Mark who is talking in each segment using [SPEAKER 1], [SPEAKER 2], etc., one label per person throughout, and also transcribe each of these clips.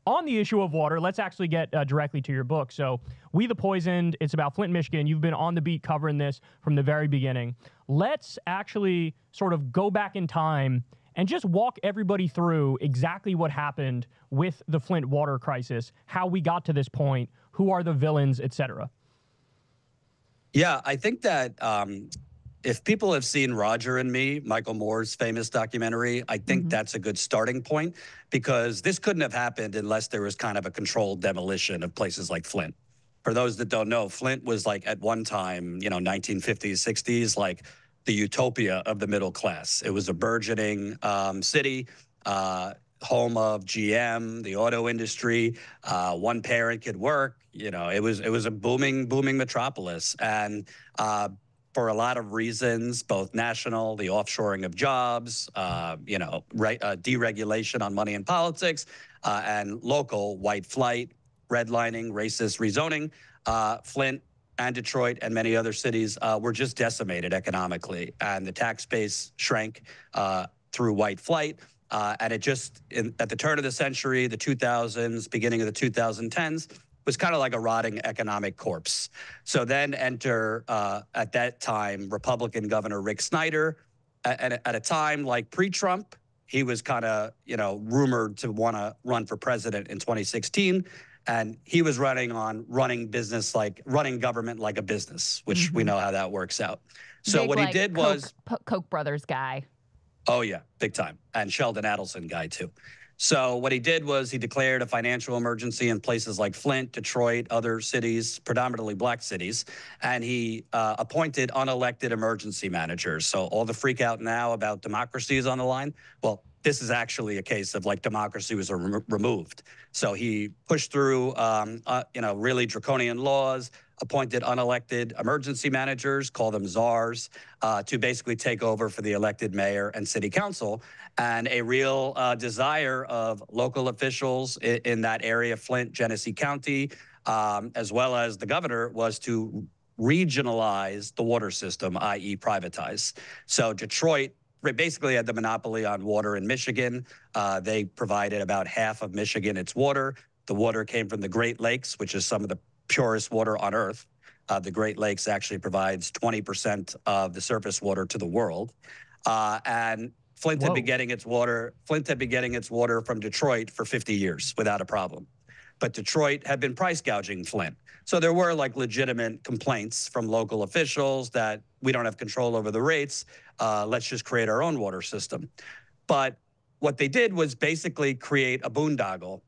[SPEAKER 1] on the issue of water, let's actually get directly to your book. So, We the Poisoned, it's about Flint, Michigan. You've been on the beat covering this from the very beginning. Let's actually sort of go back in time and just walk everybody through exactly what happened with the Flint water crisis, how we got to this point, who are the villains, et cetera.
[SPEAKER 2] Yeah, I think that if people have seen Roger and Me, Michael Moore's famous documentary, I think that's a good starting point, because this couldn't have happened unless there was kind of a controlled demolition of places like Flint. For those that don't know, Flint was like at one time, 1950s, 60s, like the utopia of the middle class. It was a burgeoning city, home of GM, the auto industry. One parent could work. It was a booming metropolis, and for a lot of reasons, both national, the offshoring of jobs, deregulation on money and politics, and local, white flight, redlining, racist rezoning, Flint and Detroit and many other cities were just decimated economically, and the tax base shrank through white flight. And it just, at the turn of the century, the 2000s, beginning of the 2010s, was kind of like a rotting economic corpse. So then enter, at that time, Republican Governor Rick Snyder. At a time like pre-Trump, he was kind of, rumored to want to run for president in 2016. And he was running government like a business, which we know how that works out. So
[SPEAKER 3] big,
[SPEAKER 2] what he did was
[SPEAKER 3] Koch brothers guy.
[SPEAKER 2] Oh yeah, big time. And Sheldon Adelson guy too. So what he did was he declared a financial emergency in places like Flint, Detroit, other cities, predominantly black cities, and he appointed unelected emergency managers. So all the freak out now about democracy is on the line. Well, this is actually a case of like democracy was removed. So he pushed through, really draconian laws, appointed unelected emergency managers, call them czars, to basically take over for the elected mayor and city council. And a real desire of local officials in that area, Flint, Genesee County, as well as the governor, was to regionalize the water system, i.e. privatize. So Detroit basically had the monopoly on water in Michigan. They provided about half of Michigan its water. The water came from the Great Lakes, which is some of the purest water on earth. The Great Lakes actually provides 20% of the surface water to the world. And Flint had been getting its water. Flint had been getting its water from Detroit for 50 years without a problem. But Detroit had been price gouging Flint. So there were like legitimate complaints from local officials that we don't have control over the rates. Let's just create our own water system. But what they did was basically create a boondoggle.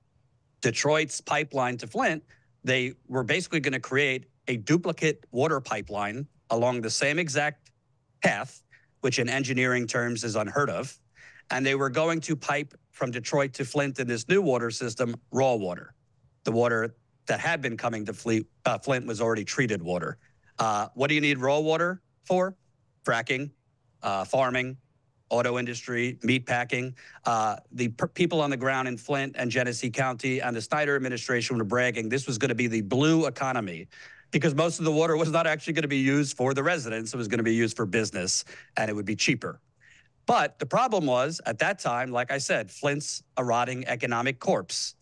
[SPEAKER 2] Detroit's pipeline to Flint, they were basically going to create a duplicate water pipeline along the same exact path, which in engineering terms is unheard of. And they were going to pipe from Detroit to Flint in this new water system, raw water. The water that had been coming to Flint was already treated water. What do you need raw water for? Fracking, farming, auto industry, meat packing. The people on the ground in Flint and Genesee County and the Snyder administration were bragging this was going to be the blue economy, because most of the water was not actually going to be used for the residents. It was going to be used for business, and it would be cheaper. But the problem was, at that time, like I said, Flint's a rotting economic corpse.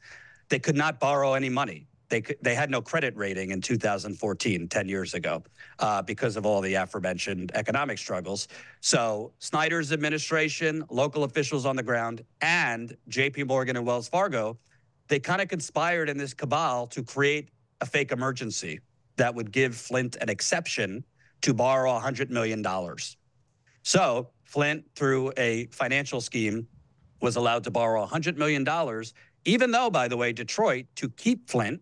[SPEAKER 2] They could not borrow any money. They had no credit rating in 2014, 10 years ago, because of all the aforementioned economic struggles. So Snyder's administration, local officials on the ground, and JP Morgan and Wells Fargo, they kind of conspired in this cabal to create a fake emergency that would give Flint an exception to borrow $100 million. So Flint, through a financial scheme, was allowed to borrow $100 million, even though, by the way, Detroit, to keep Flint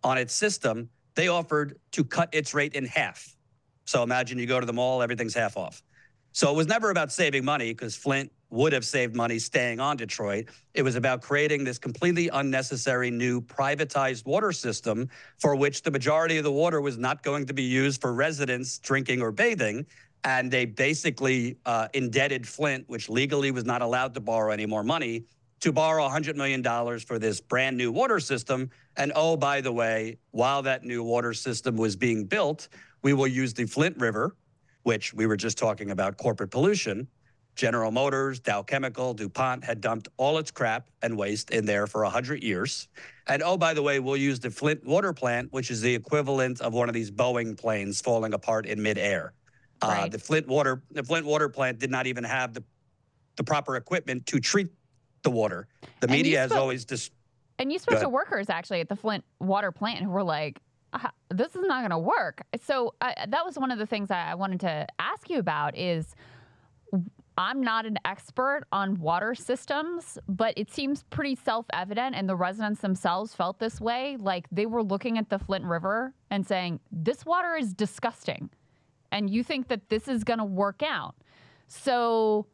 [SPEAKER 2] on its system, they offered to cut its rate in half. So imagine you go to the mall, everything's half off. So it was never about saving money, because Flint would have saved money staying on Detroit. It was about creating this completely unnecessary new privatized water system for which the majority of the water was not going to be used for residents drinking or bathing. And they basically indebted Flint, which legally was not allowed to borrow any more money, to borrow $100 million for this brand new water system. And oh, by the way, while that new water system was being built, we will use the Flint River, which we were just talking about corporate pollution. General Motors, Dow Chemical, DuPont had dumped all its crap and waste in there for 100 years. And oh, by the way, we'll use the Flint water plant, which is the equivalent of one of these Boeing planes falling apart in midair.
[SPEAKER 3] Right.
[SPEAKER 2] The Flint water plant did not even have the proper equipment to treat the water. The media has always just.
[SPEAKER 3] And you spoke to workers actually at the Flint water plant who were like, this is not going to work. So that was one of the things I wanted to ask you about is I'm not an expert on water systems, but it seems pretty self-evident, and the residents themselves felt this way. Like they were looking at the Flint River and saying, this water is disgusting. And you think that this is going to work out. So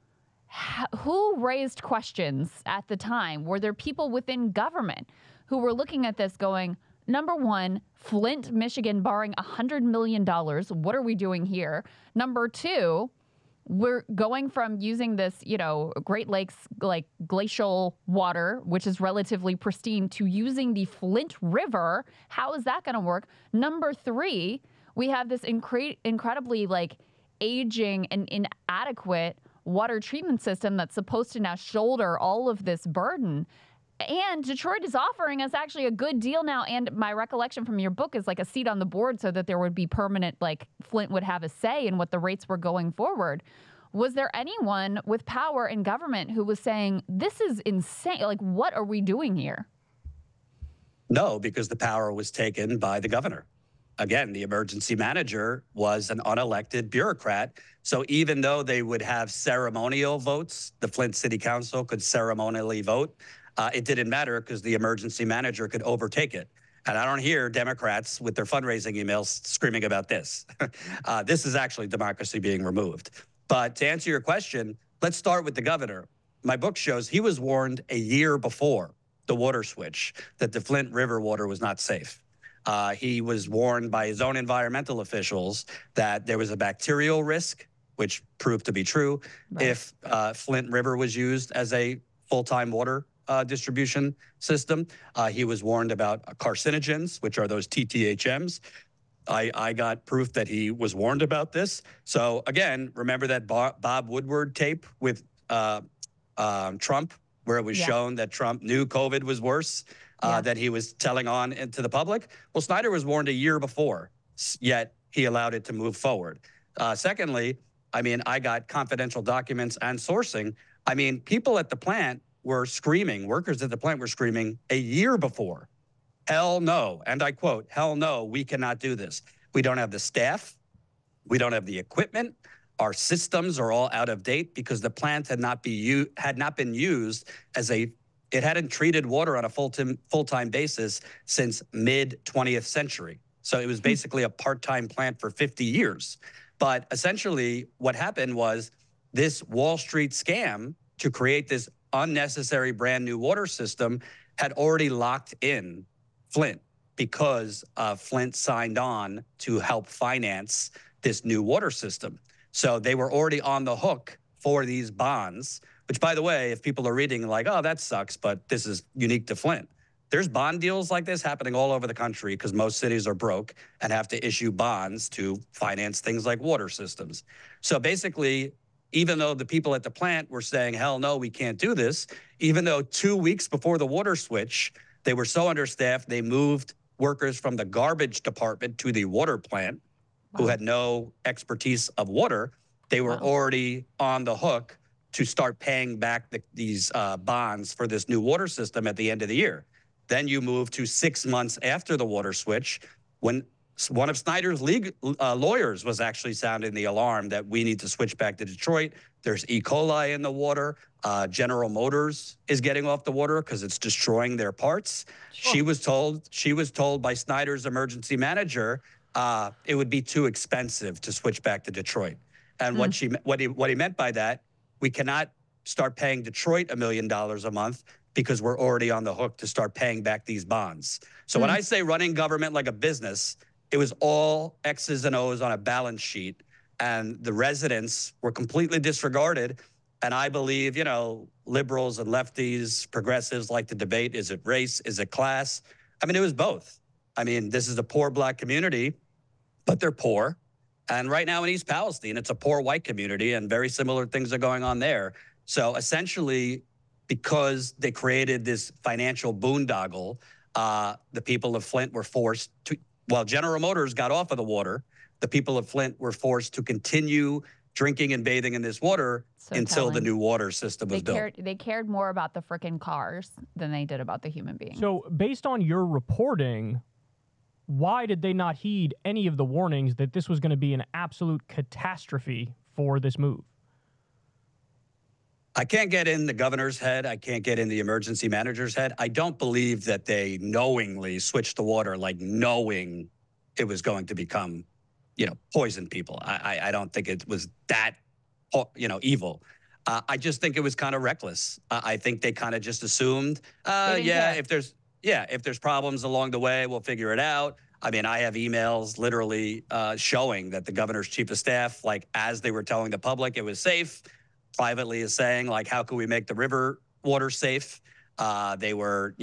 [SPEAKER 3] who raised questions at the time? Were there people within government who were looking at this going, number one, Flint, Michigan borrowing $100 million. What are we doing here? Number two, we're going from using this, Great Lakes, like glacial water, which is relatively pristine, to using the Flint River. How is that going to work? Number three, we have this incredibly aging and inadequate water treatment system that's supposed to now shoulder all of this burden. And Detroit is offering us actually a good deal now. And my recollection from your book is like a seat on the board so that there would be permanent, Flint would have a say in what the rates were going forward. Was there anyone with power in government who was saying, this is insane? What are we doing here?
[SPEAKER 2] No, because the power was taken by the governor. Again, the emergency manager was an unelected bureaucrat. So even though they would have ceremonial votes, the Flint City Council could ceremonially vote. It didn't matter because the emergency manager could overtake it. And I don't hear Democrats with their fundraising emails screaming about this. This is actually democracy being removed. But to answer your question, let's start with the governor. My book shows he was warned a year before the water switch that the Flint River water was not safe. He was warned by his own environmental officials that there was a bacterial risk, which proved to be true, right, if Flint River was used as a full-time water distribution system. He was warned about carcinogens, which are those TTHMs. I got proof that he was warned about this. So again, remember that Bob Woodward tape with Trump, where it was shown that Trump knew COVID was worse, that he was telling on to the public? Well, Snyder was warned a year before, yet he allowed it to move forward. Secondly, I got confidential documents and sourcing. People at the plant were screaming, workers at the plant were screaming a year before, hell no. And I quote, hell no, we cannot do this. We don't have the staff. We don't have the equipment. Our systems are all out of date because the plant had not been used as it hadn't treated water on a full-time basis since mid-20th century. So it was basically a part-time plant for 50 years. But essentially what happened was this Wall Street scam to create this unnecessary brand new water system had already locked in Flint because Flint signed on to help finance this new water system. So they were already on the hook for these bonds, which, by the way, if people are reading oh, that sucks, but this is unique to Flint. There's bond deals like this happening all over the country because most cities are broke and have to issue bonds to finance things like water systems. So basically, even though the people at the plant were saying, hell no, we can't do this, even though 2 weeks before the water switch, they were so understaffed, they moved workers from the garbage department to the water plant who had no expertise of water. They were already on the hook to start paying back these bonds for this new water system at the end of the year. Then you move to 6 months after the water switch when one of Snyder's lawyers was actually sounding the alarm that we need to switch back to Detroit. There's E. coli in the water. General Motors is getting off the water because it's destroying their parts. Sure. She was told by Snyder's emergency manager it would be too expensive to switch back to Detroit. And what he meant by that, we cannot start paying Detroit $1 million a month because we're already on the hook to start paying back these bonds. So when I say running government like a business, it was all X's and O's on a balance sheet, and the residents were completely disregarded. And I believe, liberals and lefties, progressives like to debate, is it race, is it class? It was both. This is a poor Black community, but they're poor. And right now in East Palestine, it's a poor white community, and very similar things are going on there. So essentially, because they created this financial boondoggle, the people of Flint were forced to, while General Motors got off of the water, the people of Flint were forced to continue drinking and bathing in this water until the new water system was built.
[SPEAKER 3] They cared more about the frickin' cars than they did about the human being.
[SPEAKER 1] So based on your reporting, why did they not heed any of the warnings that this was going to be an absolute catastrophe for this move?
[SPEAKER 2] I can't get in the governor's head. I can't get in the emergency manager's head. I don't believe that they knowingly switched the water, like knowing it was going to become, poison people. I don't think it was that, evil. I just think it was kind of reckless. I think they kind of just assumed, if there's problems along the way, we'll figure it out. I mean, I have emails literally showing that the governor's chief of staff, like as they were telling the public it was safe, privately is saying, like, how can we make the river water safe? They were,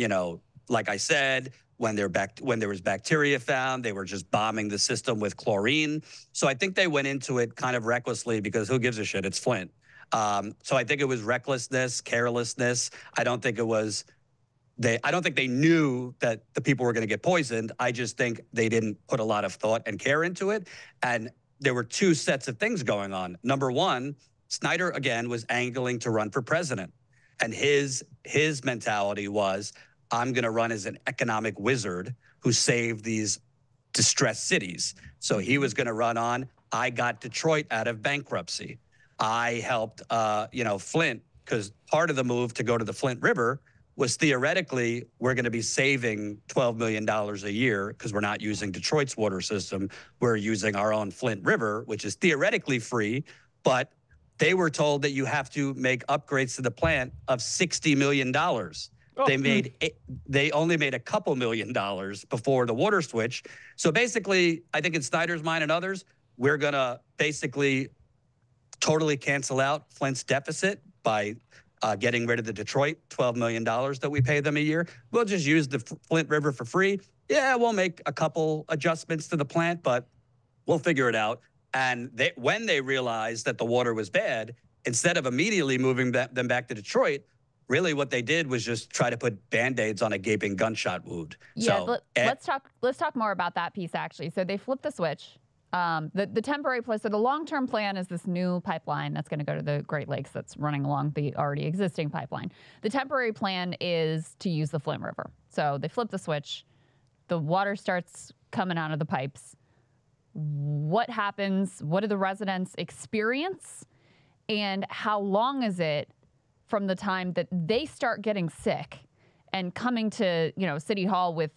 [SPEAKER 2] like I said, when there was bacteria found, they were just bombing the system with chlorine. So I think they went into it kind of recklessly because who gives a shit? It's Flint. So I think it was recklessness, carelessness. I don't think they knew that the people were going to get poisoned. I just think they didn't put a lot of thought and care into it. And there were two sets of things going on. Number one, Snyder, again, was angling to run for president. And his mentality was, I'm going to run as an economic wizard who saved these distressed cities. So he was going to run on, I got Detroit out of bankruptcy. I helped, Flint, because part of the move to go to the Flint River was theoretically, we're going to be saving $12 million a year because we're not using Detroit's water system. We're using our own Flint River, which is theoretically free, but they were told that you have to make upgrades to the plant of $60 million. Oh. They only made a couple $1 million before the water switch. So basically, I think in Snyder's mind and others, we're going to basically totally cancel out Flint's deficit by getting rid of the Detroit $12 million that we pay them a year. We'll just use the Flint River for free. Yeah, we'll make a couple adjustments to the plant, but we'll figure it out. And when they realized that the water was bad, instead of immediately moving them back to Detroit, really what they did was just try to put Band-Aids on a gaping gunshot wound.
[SPEAKER 3] Yeah, so, let's talk more about that piece, actually. So they flipped the switch. The temporary place, so the long-term plan is this new pipeline that's going to go to the Great Lakes that's running along the already existing pipeline. The temporary plan is to use the Flint River. So they flip the switch. The water starts coming out of the pipes. What happens? What do the residents experience? And how long is it from the time that they start getting sick and coming to, City Hall with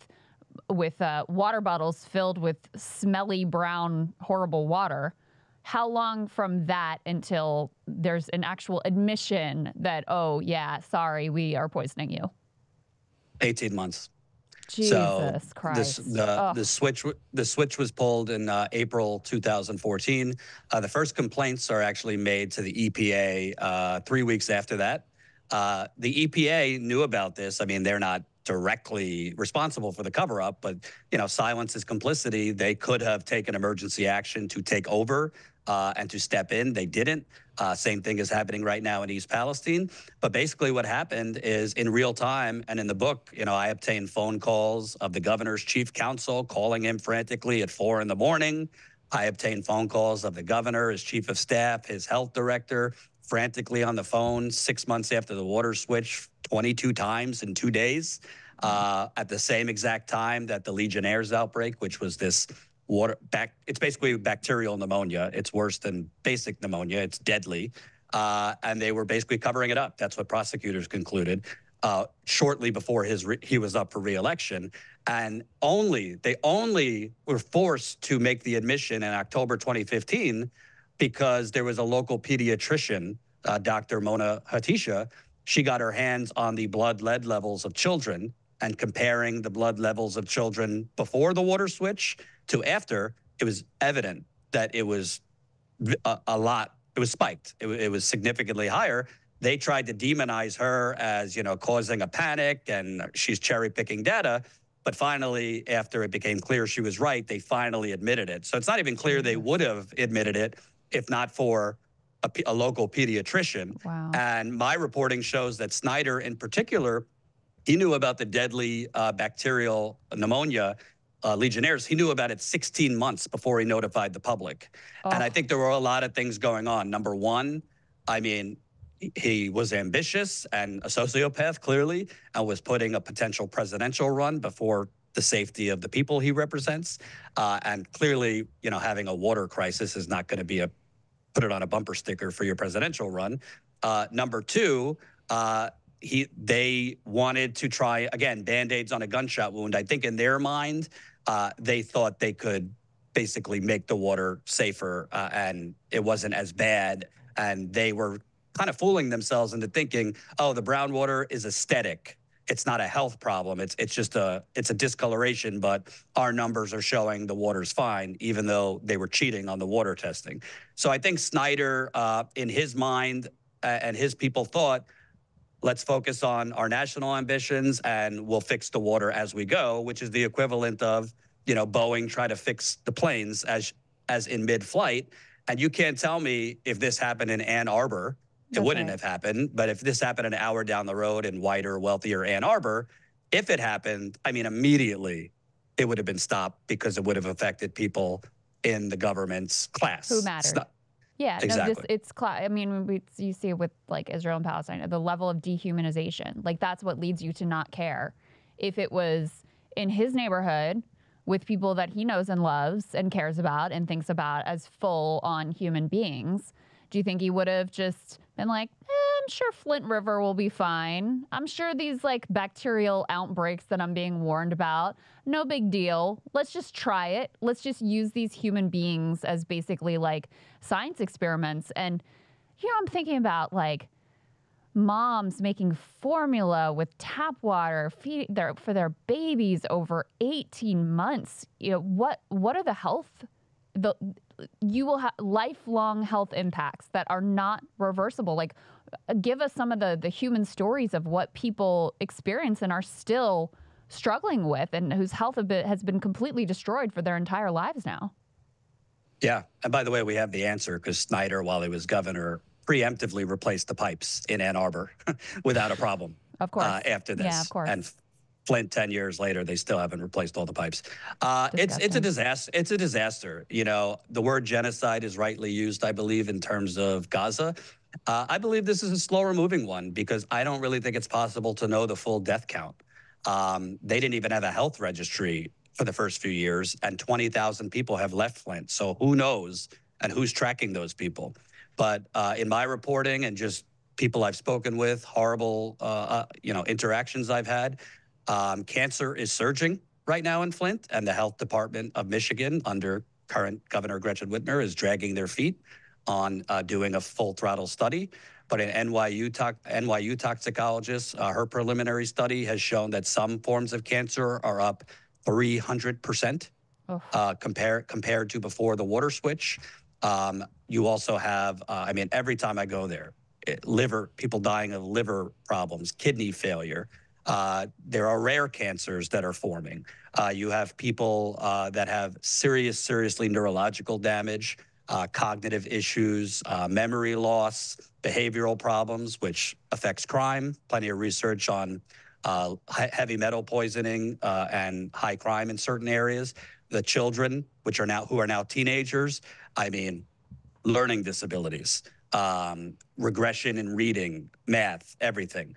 [SPEAKER 3] water bottles filled with smelly, brown, horrible water? How long from that until there's an actual admission that, oh, yeah, sorry, we are poisoning you?
[SPEAKER 2] 18 months.
[SPEAKER 3] Jesus Christ.
[SPEAKER 2] The switch was pulled in April 2014. The first complaints are actually made to the EPA 3 weeks after that. The EPA knew about this. I mean, they're not directly responsible for the cover-up, but, silence is complicity. They could have taken emergency action to take over and to step in. They didn't. Same thing is happening right now in East Palestine. But basically what happened is in real time, and in the book, I obtained phone calls of the governor's chief counsel calling him frantically at 4 a.m. I obtained phone calls of the governor, his chief of staff, his health director, frantically on the phone 6 months after the water switch 22 times in 2 days at the same exact time that the Legionnaires outbreak, which was this it's basically bacterial pneumonia. It's worse than basic pneumonia. It's deadly. And they were basically covering it up. That's what prosecutors concluded shortly before he was up for re-election. And they only were forced to make the admission in October 2015 because there was a local pediatrician, Dr. Mona Hatisha. She got her hands on the blood lead levels of children, and comparing the blood levels of children before the water switch to after, it was evident that it was a lot. It was spiked. It was significantly higher. They tried to demonize her as, causing a panic and she's cherry picking data. But finally, after it became clear she was right, they finally admitted it. So it's not even clear they would have admitted it if not for a local pediatrician.
[SPEAKER 3] Wow.
[SPEAKER 2] And my reporting shows that Snyder, in particular, he knew about the deadly bacterial pneumonia, Legionnaires. He knew about it 16 months before he notified the public.
[SPEAKER 3] Oh.
[SPEAKER 2] And I think there were a lot of things going on. Number one, I mean, he was ambitious and a sociopath, clearly, and was putting a potential presidential run before the safety of the people he represents. And clearly, you know, having a water crisis is not going to be put it on a bumper sticker for your presidential run. Number two, they wanted to try, again, Band-Aids on a gunshot wound. I think in their mind, they thought they could basically make the water safer and it wasn't as bad. And they were kind of fooling themselves into thinking, oh, the brown water is aesthetic. It's not a health problem. It's just it's a discoloration, but our numbers are showing the water's fine, even though they were cheating on the water testing. So I think Snyder, in his mind and his people thought, let's focus on our national ambitions and we'll fix the water as we go, which is the equivalent of, you know, Boeing trying to fix the planes as in mid-flight. And you can't tell me if this happened in Ann Arbor, it wouldn't have happened. But if this happened an hour down the road in whiter, wealthier Ann Arbor, if it happened, I mean, immediately it would have been stopped because it would have affected people in the government's class.
[SPEAKER 3] Who mattered. Yeah,
[SPEAKER 2] exactly.
[SPEAKER 3] No, I mean, you see it with like Israel and Palestine, the level of dehumanization. Like that's what leads you to not care. If it was in his neighborhood with people that he knows and loves and cares about and thinks about as full-on human beings, do you think he would have just been like, I'm sure Flint River will be fine. I'm sure these like bacterial outbreaks that I'm being warned about, no big deal. Let's just try it. Let's just use these human beings as basically like science experiments. And, you know, I'm thinking about like moms making formula with tap water for their babies over 18 months. You know, what are the health, you will have lifelong health impacts that are not reversible. Like, give us some of the human stories of what people experience and are still struggling with and whose health has been completely destroyed for their entire lives now.
[SPEAKER 2] Yeah. And by the way, we have the answer because Snyder, while he was governor, preemptively replaced the pipes in Ann Arbor without a problem.
[SPEAKER 3] Of course.
[SPEAKER 2] After this.
[SPEAKER 3] Yeah, of course.
[SPEAKER 2] And Flint, 10 years later, they still haven't replaced all the pipes. It's a disaster. It's a disaster. You know, the word genocide is rightly used, I believe, in terms of Gaza. I believe this is a slower moving one because I don't really think it's possible to know the full death count. They didn't even have a health registry for the first few years, and 20,000 people have left Flint. So who knows and who's tracking those people? But in my reporting and just people I've spoken with, horrible interactions I've had, cancer is surging right now in Flint, and the health department of Michigan under current Governor Gretchen Whitmer is dragging their feet on doing a full throttle study. But an NYU toxicologist, her preliminary study has shown that some forms of cancer are up 300% compared to before the water switch. You also have, every time I go there, people dying of liver problems, kidney failure. There are rare cancers that are forming. You have people that have seriously neurological damage, cognitive issues, memory loss, behavioral problems, which affects crime. Plenty of research on heavy metal poisoning and high crime in certain areas. The children, who are now teenagers, learning disabilities, regression in reading, math, everything.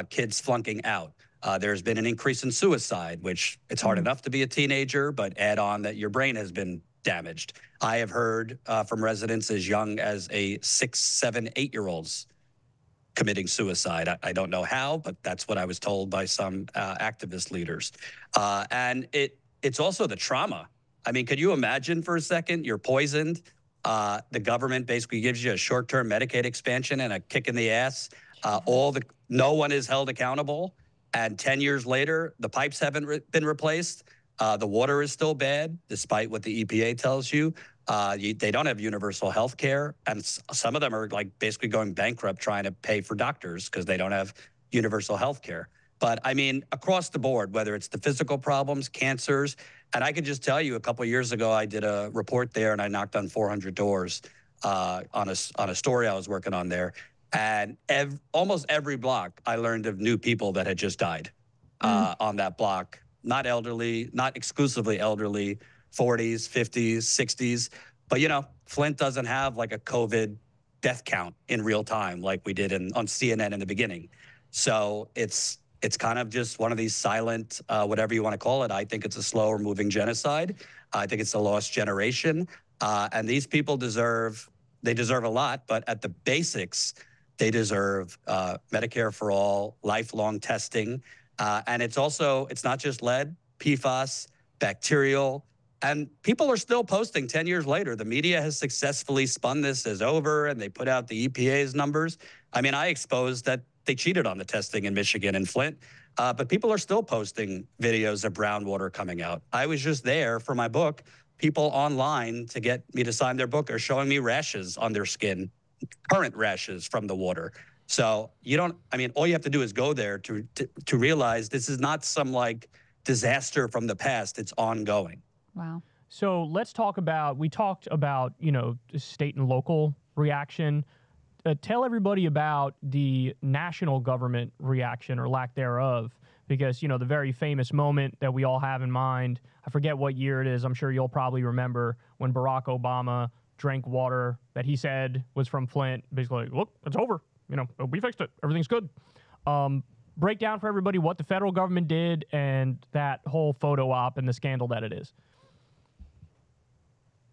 [SPEAKER 2] Kids flunking out. There's been an increase in suicide, which it's hard enough to be a teenager, but add on that your brain has been damaged. I have heard from residents as young as 6, 7, 8-year-olds committing suicide. I don't know how, but that's what I was told by some activist leaders. And it's also the trauma. Could you imagine for a second, you're poisoned, the government basically gives you a short-term Medicaid expansion and a kick in the ass. No one is held accountable. And 10 years later, the pipes haven't been replaced. The water is still bad, despite what the EPA tells you. They don't have universal health care. And some of them are like basically going bankrupt trying to pay for doctors because they don't have universal health care. But I mean, across the board, whether it's the physical problems, cancers, and I could just tell you, a couple of years ago, I did a report there, and I knocked on 400 doors on a story I was working on there, and almost every block, I learned of new people that had just died on that block. Not elderly, not exclusively elderly, 40s, 50s, 60s, but you know, Flint doesn't have like a COVID death count in real time like we did on CNN in the beginning. So it's kind of just one of these silent, whatever you want to call it. I think it's a slower moving genocide. I think it's a lost generation. And these people deserve a lot, but at the basics, they deserve Medicare for all, lifelong testing. And it's not just lead, PFAS, bacterial, and people are still posting 10 years later. The media has successfully spun this as over, and they put out the EPA's numbers. I mean, I exposed that they cheated on the testing in Michigan and Flint, but people are still posting videos of brown water coming out. I was just there for my book. People online to get me to sign their book are showing me rashes on their skin, current rashes from the water. So all you have to do is go there to realize this is not some like disaster from the past. It's ongoing.
[SPEAKER 3] Wow.
[SPEAKER 1] So let's talk about, we talked about, state and local reaction. Tell everybody about the national government reaction or lack thereof, because, the very famous moment that we all have in mind, I forget what year it is, I'm sure you'll probably remember, when Barack Obama drank water that he said was from Flint, basically, look, it's over. We fixed it. Everything's good. Break down for everybody what the federal government did and that whole photo op and the scandal that it is.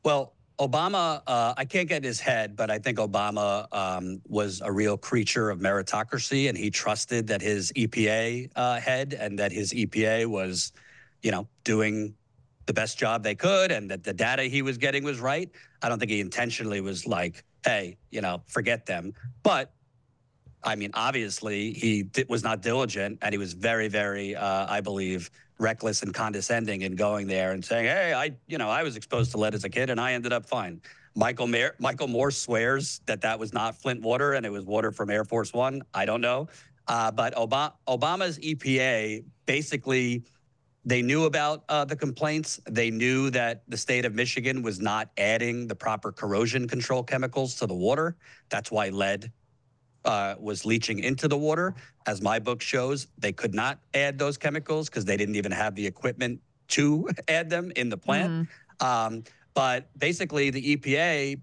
[SPEAKER 2] Well, Obama, I can't get in his head, but I think Obama was a real creature of meritocracy, and he trusted that his EPA head and that his EPA was, doing the best job they could, and that the data he was getting was right. I don't think he intentionally was like, hey, forget them. But I mean, obviously, he was not diligent, and he was very, very, I believe, reckless and condescending in going there and saying, hey, I was exposed to lead as a kid, and I ended up fine. Michael Moore swears that was not Flint water, and it was water from Air Force One. I don't know. But Obama's EPA, basically, they knew about the complaints. They knew that the state of Michigan was not adding the proper corrosion control chemicals to the water. That's why lead was leaching into the water. As my book shows, they could not add those chemicals because they didn't even have the equipment to add them in the plant. But basically, the EPA,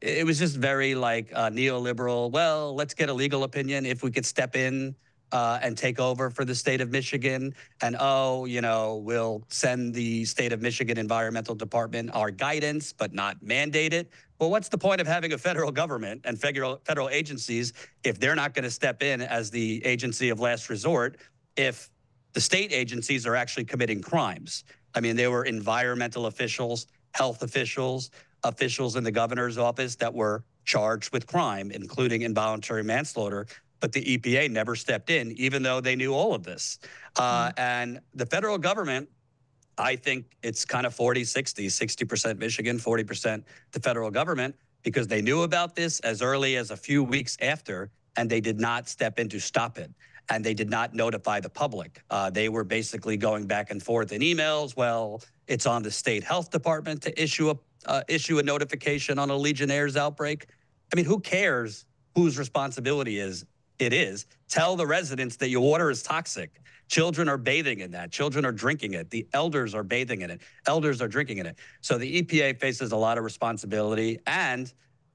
[SPEAKER 2] it was just very neoliberal. Well, let's get a legal opinion if we could step in and take over for the state of Michigan. And, we'll send the state of Michigan Environmental Department our guidance, but not mandate it. Well, what's the point of having a federal government and federal agencies if they're not going to step in as the agency of last resort if the state agencies are actually committing crimes? I mean, there were environmental officials, health officials, officials in the governor's office that were charged with crime, including involuntary manslaughter. But the EPA never stepped in, even though they knew all of this. And the federal government, I think it's kind of 40-60, 60% Michigan, 40% the federal government, because they knew about this as early as a few weeks after, and they did not step in to stop it. And they did not notify the public. They were basically going back and forth in emails. Well, it's on the state health department to issue a notification on a Legionnaire's outbreak. I mean, who cares whose responsibility it is? Tell the residents that your water is toxic. Children are bathing in that. Children are drinking it. The elders are bathing in it. Elders are drinking in it. So the EPA faces a lot of responsibility. And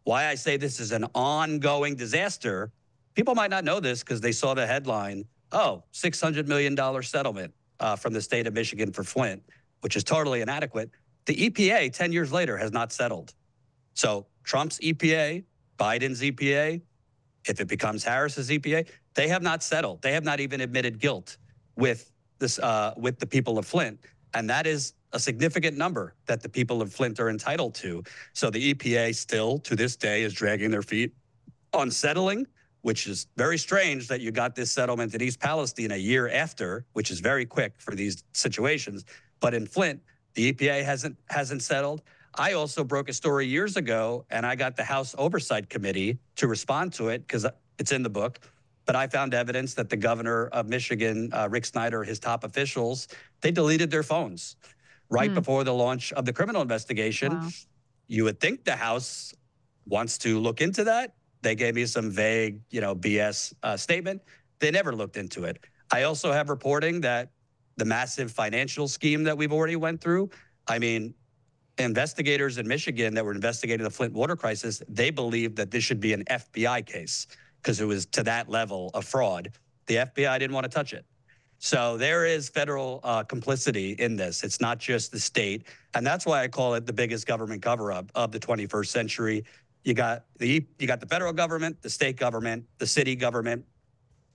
[SPEAKER 2] why I say this is an ongoing disaster, people might not know this because they saw the headline, $600 million settlement from the state of Michigan for Flint, which is totally inadequate. The EPA, 10 years later, has not settled. So Trump's EPA, Biden's EPA, if it becomes Harris's EPA, they have not settled. They have not even admitted guilt with the people of Flint. And that is a significant number that the people of Flint are entitled to. So the EPA still, to this day, is dragging their feet on settling, which is very strange that you got this settlement in East Palestine a year after, which is very quick for these situations. But in Flint, the EPA hasn't settled. I also broke a story years ago, and I got the House Oversight Committee to respond to it because it's in the book. but I found evidence that the governor of Michigan, Rick Snyder, his top officials, they deleted their phones right before the launch of the criminal investigation.
[SPEAKER 3] Wow.
[SPEAKER 2] You would think the House wants to look into that. They gave me some vague, BS statement. They never looked into it. I also have reporting that the massive financial scheme that we've already went through, I mean, investigators in Michigan that were investigating the Flint water crisis, they believed that this should be an FBI case because it was to that level of fraud. The FBI didn't want to touch it. So there is federal complicity in this. It's not just the state. And that's why I call it the biggest government cover-up of the 21st century. You got the federal government, the state government, the city government,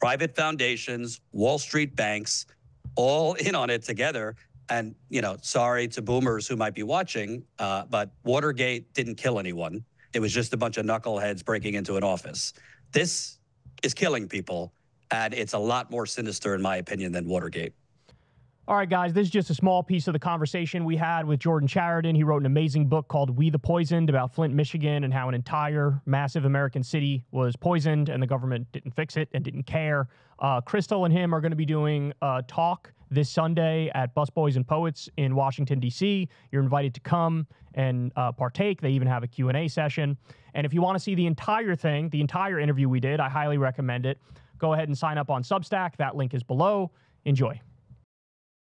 [SPEAKER 2] private foundations, Wall Street banks, all in on it together. And, sorry to boomers who might be watching, but Watergate didn't kill anyone. It was just a bunch of knuckleheads breaking into an office. This is killing people, and it's a lot more sinister, in my opinion, than Watergate.
[SPEAKER 1] All right, guys, this is just a small piece of the conversation we had with Jordan Chariton. He wrote an amazing book called We the Poisoned about Flint, Michigan, and how an entire massive American city was poisoned and the government didn't fix it and didn't care. Crystal and him are going to be doing a talk this Sunday at Busboys and Poets in Washington, D.C. You're invited to come and partake. They even have a Q&A session. And if you want to see the entire thing, the entire interview we did, I highly recommend it. Go ahead and sign up on Substack. That link is below. Enjoy.